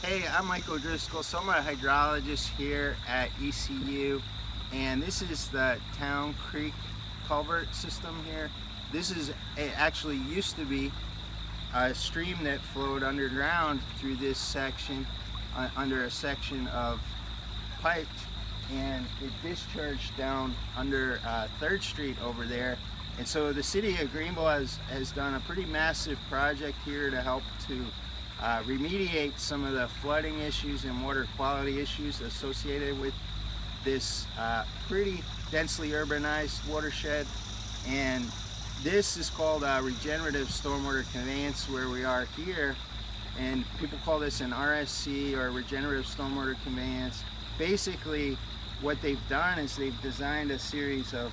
Hey, I'm Mike O'Driscoll, so I'm a hydrologist here at ECU, and this is the Town Creek Culvert system here. It actually used to be a stream that flowed underground through this section, under a section of pipe, and it discharged down under 3rd Street over there. And so the city of Greenville has done a pretty massive project here to help to remediate some of the flooding issues and water quality issues associated with this pretty densely urbanized watershed. And this is called regenerative stormwater conveyance, where we are here, and people call this an RSC, or regenerative stormwater conveyance. Basically what they've done is they've designed a series of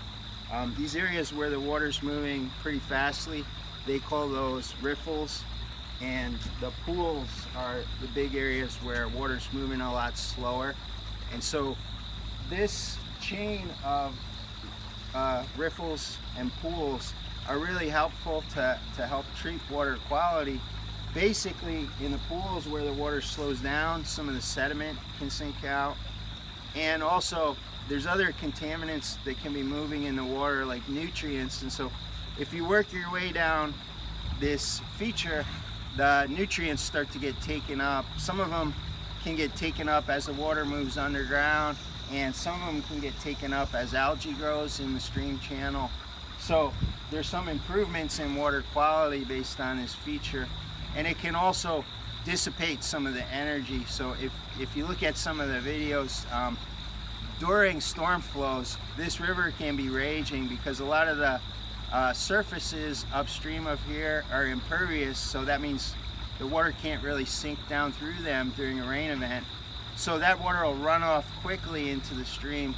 these areas where the water's moving pretty fastly. They call those riffles, and the pools are the big areas where water's moving a lot slower. And so this chain of riffles and pools are really helpful to help treat water quality. Basically, in the pools where the water slows down, some of the sediment can sink out, and also there's other contaminants that can be moving in the water, like nutrients. And so if you work your way down this feature, the nutrients start to get taken up. Some of them can get taken up as the water moves underground, and some of them can get taken up as algae grows in the stream channel. So there's some improvements in water quality based on this feature, and it can also dissipate some of the energy. So if you look at some of the videos, during storm flows, this river can be raging because a lot of the surfaces upstream of here are impervious, so that means the water can't really sink down through them during a rain event. So that water will run off quickly into the stream,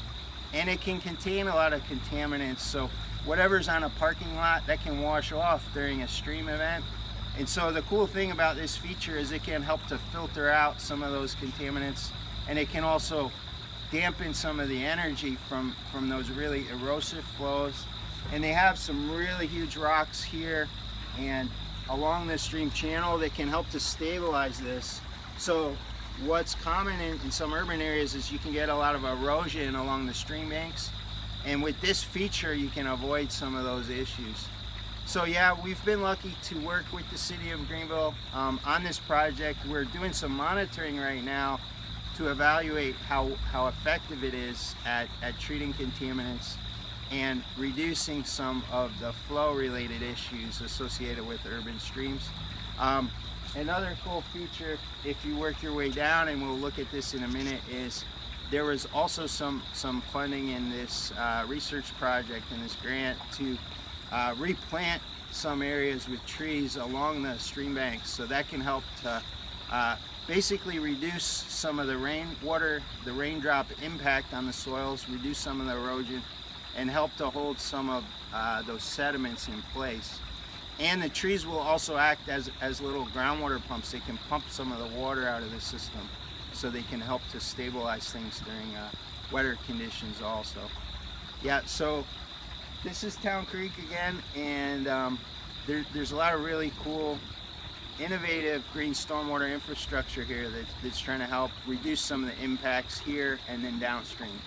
and it can contain a lot of contaminants. So whatever's on a parking lot, that can wash off during a stream event. And so the cool thing about this feature is it can help to filter out some of those contaminants, and it can also dampen some of the energy from those really erosive flows. And they have some really huge rocks here and along the stream channel that can help to stabilize this. So what's common in some urban areas is you can get a lot of erosion along the stream banks, and with this feature you can avoid some of those issues. So yeah, we've been lucky to work with the city of Greenville on this project. We're doing some monitoring right now to evaluate how effective it is at treating contaminants and reducing some of the flow related issues associated with urban streams. Another cool feature, if you work your way down, and we'll look at this in a minute, is there was also some funding in this research project, in this grant, to replant some areas with trees along the stream banks. So that can help to basically reduce some of the rainwater, the raindrop impact on the soils, reduce some of the erosion, and help to hold some of those sediments in place. And the trees will also act as little groundwater pumps. They can pump some of the water out of the system, so they can help to stabilize things during wetter conditions also. Yeah, so this is Town Creek again, and there's a lot of really cool, innovative green stormwater infrastructure here that's trying to help reduce some of the impacts here and then downstream.